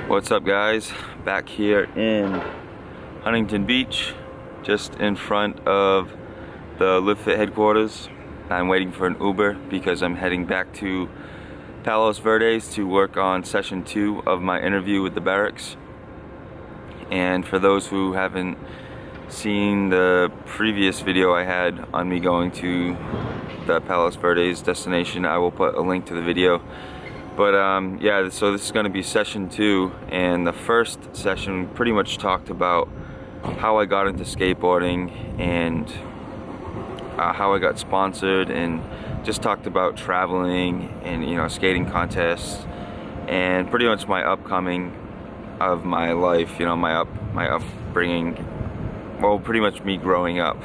What's up, guys? Back here in Huntington Beach, just in front of the Live Fit headquarters. I'm waiting for an Uber because I'm heading back to Palos Verdes to work on session 2 of my interview with the Berrics. And for those who haven't seen the previous video I had on me going to the Palos Verdes destination, I will put a link to the video. But yeah, so this is going to be session 2, and the first session pretty much talked about how I got into skateboarding and how I got sponsored, and just talked about traveling and skating contests and pretty much my upcoming of my life, my upbringing. Well, pretty much me growing up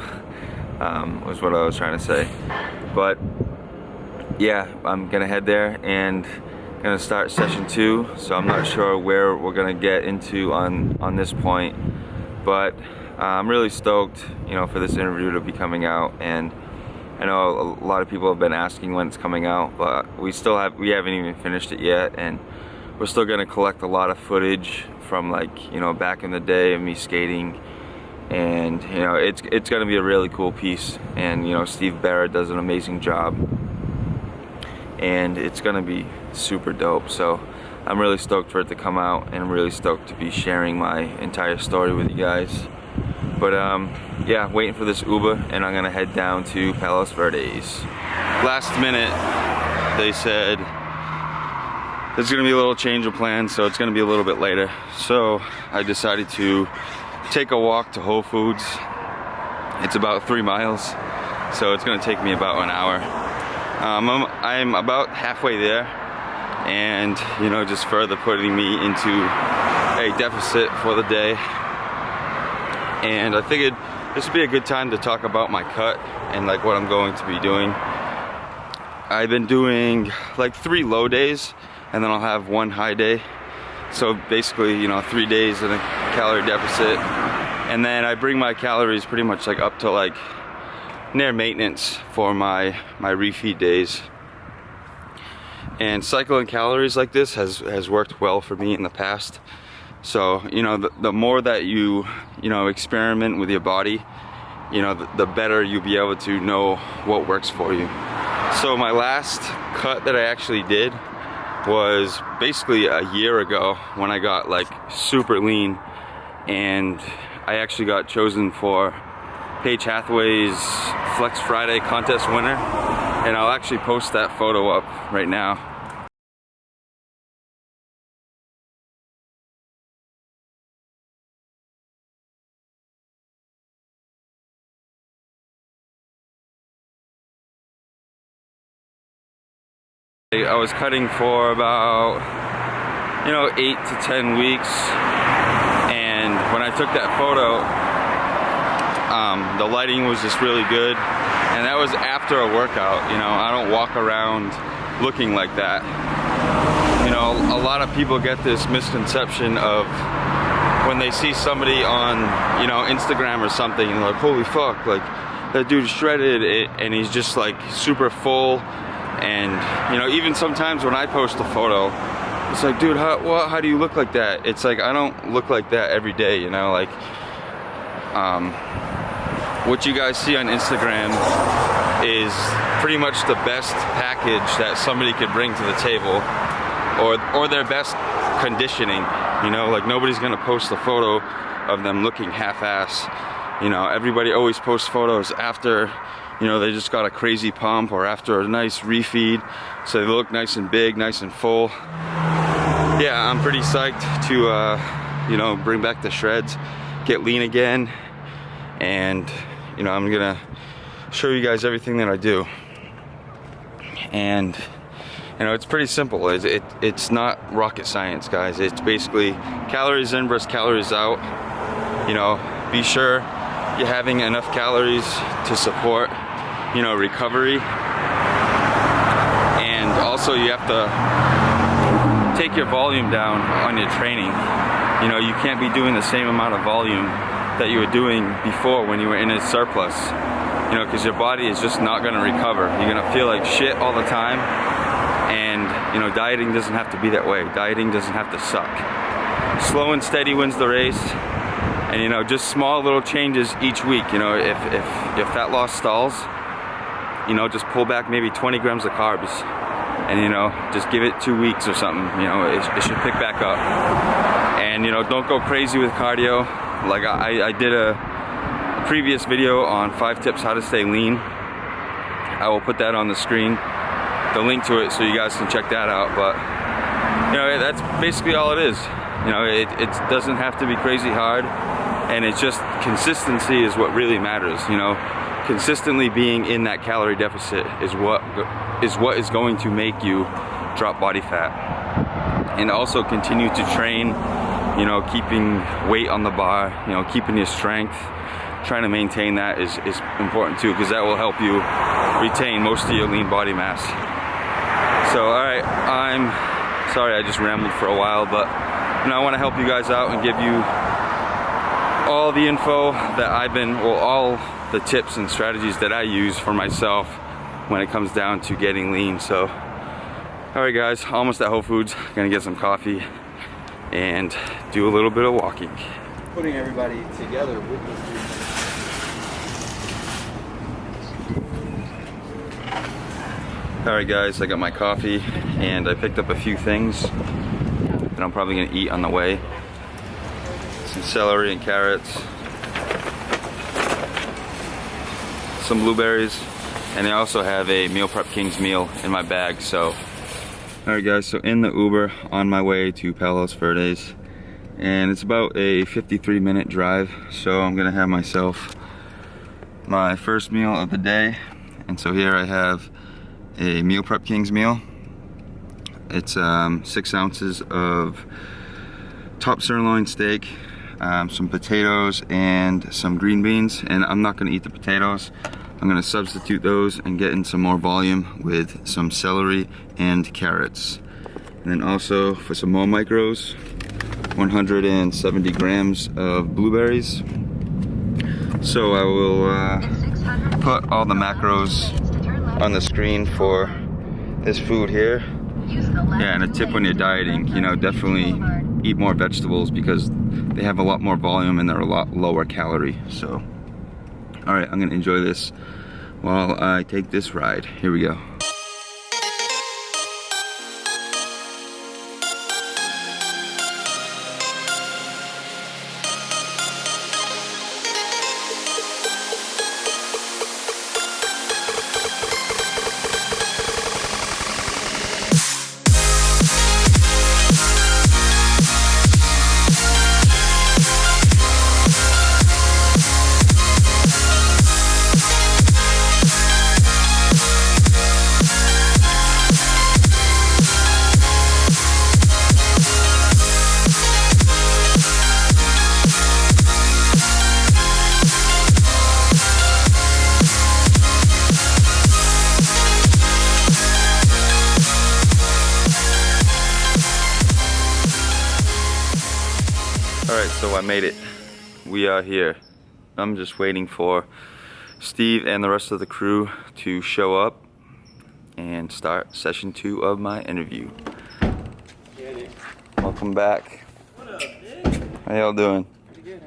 was what I was trying to say. But yeah, I'm gonna head there and gonna start session 2. So I'm not sure where we're gonna get into on this point, but I'm really stoked, for this interview to be coming out. And I know a lot of people have been asking when it's coming out, but we haven't even finished it yet, and we're still gonna collect a lot of footage from back in the day of me skating. And it's gonna be a really cool piece, and Steve Berra does an amazing job, and it's gonna be super dope. So I'm really stoked for it to come out, and I'm really stoked to be sharing my entire story with you guys. But yeah, waiting for this Uber, and I'm gonna head down to Palos Verdes. Last minute, they said there's gonna be a little change of plans, so it's gonna be a little bit later. So I decided to take a walk to Whole Foods. It's about 3 miles, so it's gonna take me about an hour. I'm about halfway there, and just further putting me into a deficit for the day. And I figured this would be a good time to talk about my cut and what I'm going to be doing. I've been doing 3 low days, and then I'll have 1 high day. So basically, 3 days in a calorie deficit, and then I bring my calories pretty much up to near maintenance for my refeed days. And cycling calories like this has worked well for me in the past. So the more that you experiment with your body, the better you'll be able to know what works for you. So my last cut that I actually did was basically a year ago, when I got super lean, and I actually got chosen for Paige Hathaway's Flex Friday contest winner, and I'll actually post that photo up right now. I was cutting for about 8 to 10 weeks, and when I took that photo, the lighting was just really good, and that was after a workout. I don't walk around looking like that. A lot of people get this misconception of when they see somebody on Instagram or something, and they're like, holy fuck, that dude's shredded, and he's just super full. And even sometimes when I post a photo, it's like, dude, how do you look like that? It's I don't look like that every day. What you guys see on Instagram is pretty much the best package that somebody could bring to the table, or their best conditioning. Nobody's gonna post a photo of them looking half-ass. Everybody always posts photos after they just got a crazy pump, or after a nice refeed, so they look nice and big, nice and full. Yeah, I'm pretty psyched to bring back the shreds, get lean again, and I'm gonna show you guys everything that I do. And it's pretty simple. It's not rocket science, guys. It's basically calories in versus calories out. Be sure you're having enough calories to support recovery, and also you have to take your volume down on your training. You can't be doing the same amount of volume that you were doing before when you were in a surplus, because your body is just not going to recover. You're going to feel like shit all the time, and dieting doesn't have to be that way. Dieting doesn't have to suck. slow and steady wins the race. And you know, just small little changes each week. You know, if your fat loss stalls, you know, just pull back maybe 20 grams of carbs, and you know, just give it 2 weeks or something. You know, it should pick back up. And you know, don't go crazy with cardio. Like I did a previous video on 5 tips how to stay lean. I will put that on the screen, the link to it, so you guys can check that out. But you know, that's basically all it is. You know, it doesn't have to be crazy hard, and it's just consistency is what really matters. You know, consistently being in that calorie deficit is what is going to make you drop body fat. And also continue to train, you know, keeping weight on the bar, you know, keeping your strength, trying to maintain that is important too, because that will help you retain most of your lean body mass. So alright, I'm sorry I just rambled for a while, but you know, I want to help you guys out and give you all the info that all the tips and strategies that I use for myself when it comes down to getting lean. So alright guys, almost at Whole Foods, gonna get some coffee and do a little bit of walking. Putting everybody together with this. Alright guys, I got my coffee and I picked up a few things that I'm probably gonna eat on the way. Some celery and carrots, some blueberries, and I also have a Meal Prep King's meal in my bag. So alright guys, so in the Uber on my way to Palos Verdes, and it's about a 53-minute drive, so I'm gonna have myself my first meal of the day. And so here I have a Meal Prep King's meal. It's 6 ounces of top sirloin steak, some potatoes and some green beans, and I'm not gonna eat the potatoes. I'm gonna substitute those and get in some more volume with some celery and carrots. And then also for some more micros, 170 grams of blueberries. So I will put all the macros on the screen for this food here. Yeah, and a tip when you're dieting, you know, definitely eat more vegetables because they have a lot more volume and they're a lot lower calorie. So alright, I'm gonna enjoy this while I take this ride. Here we go. Alright, so I made it. We are here. I'm just waiting for Steve and the rest of the crew to show up and start session 2 of my interview. Welcome back. What up, Nick? How y'all doing? Pretty good.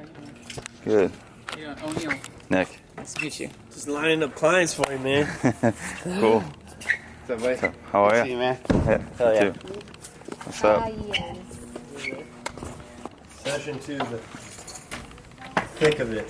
Good. Yeah, O'Neal. Nick. Nice to meet you. Just lining up clients for you, man. Cool. What's up, buddy? So, how are See you? you, man. Yeah, Hell yeah. you too. What's up? Yes. Session 2, the thick of it.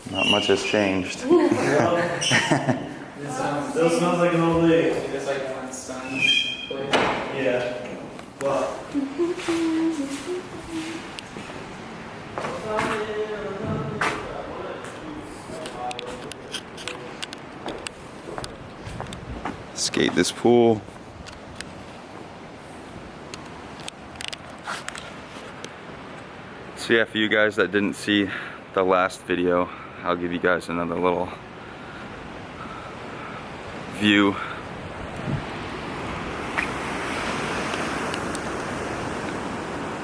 Not much has changed. Still smells like an old lady. Just like my son. Yeah. Well. Skate this pool. So yeah, for you guys that didn't see the last video, I'll give you guys another little view.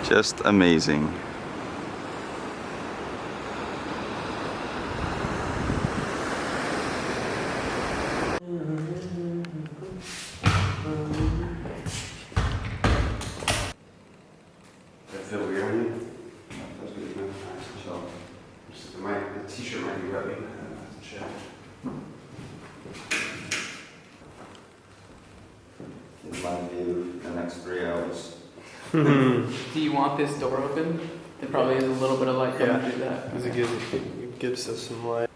Just amazing. t-shirt might be rubbing. Check. In my view, the next 3 hours. Do you want this door open? There probably is a little bit of light coming through that. Because it gives us some light.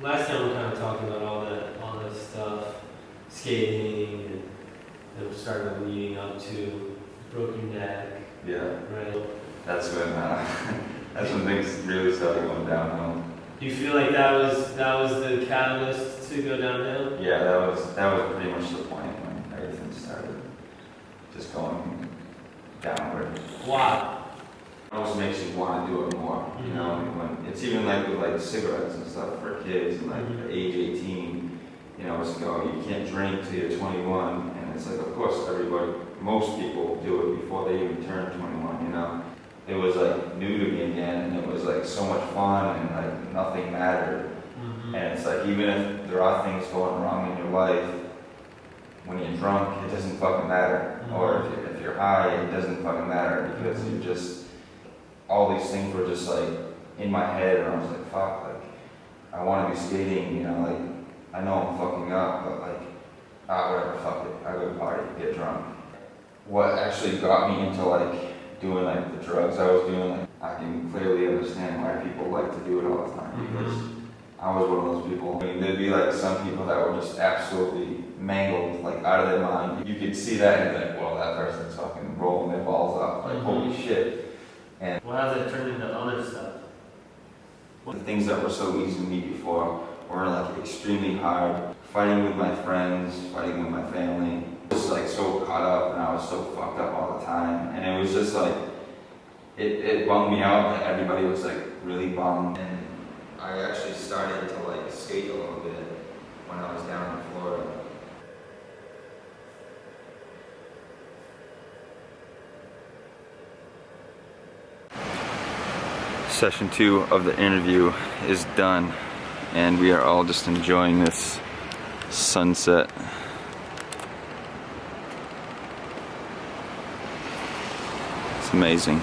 Last time we kind of talked about all that stuff, skating, and then we started leading up to broken neck. Yeah. Right. That's when things really started going downhill. Do you feel like that was the catalyst to go downhill? Yeah, that was pretty much the point when everything started just going downward. Why? It almost makes you want to do it more, you know. When it's even like with like cigarettes and stuff for kids, and like at age 18, you know, it's you can't drink till you're 21, and it's like, of course, most people do it before they even turn 21, you know. It was like new to me again, and it was like so much fun, and like nothing mattered. And it's like, even if there are things going wrong in your life, when you're drunk, it doesn't fucking matter. Or if you're high, it doesn't fucking matter, because you just, all these things were just like in my head, and I was like, fuck, like, I want to be skating, you know, like, I know I'm fucking up, but like, whatever, fuck it, I go party, get drunk. What actually got me into like doing like the drugs I was doing, like, I can clearly understand why people like to do it all the time, because I was one of those people. I mean, there'd be like some people that were just absolutely mangled, like out of their mind. You could see that and think, well, that person's fucking rolling their balls off, like, holy shit. And Well, how's that turned into other stuff? the things that were so easy to me before were like extremely hard. Fighting with my friends, fighting with my family. Just like so caught up, and I was so fucked up all the time. And it was just like, it bummed me out that everybody was like really bummed. And I actually started to like skate a little bit when I was down in Florida. Session 2 of the interview is done, and we are all just enjoying this sunset. It's amazing.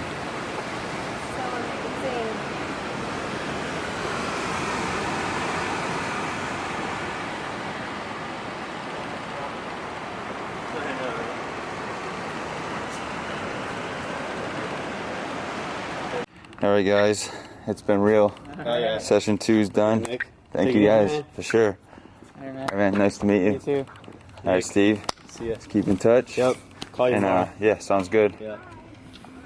Alright guys, it's been real. Oh, yeah. Session 2's done. Nick. Thank you guys, for sure. Hey, man. Alright man, nice to meet you. You too. Alright Steve, See ya. let's keep in touch. Yep. Call you And tomorrow. yeah, sounds good. Yeah.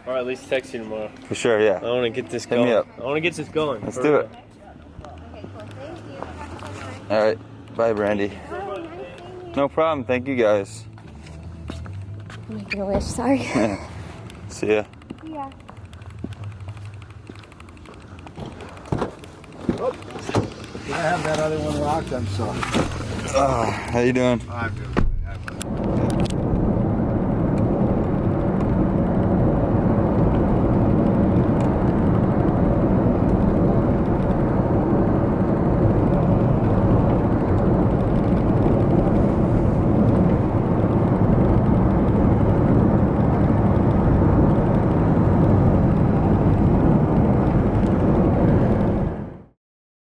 Or at least text you tomorrow. For sure, yeah. I want to get this Hit going. me up. I want to get this going. Let's for do real. it. Okay, cool. Thank you. Alright, bye Brandy. Bye. Nice seeing you. No problem, thank you guys. I'm making a wish. Sorry. See ya. Yeah. I have that other one locked, I'm sorry. How you doing? I'm doing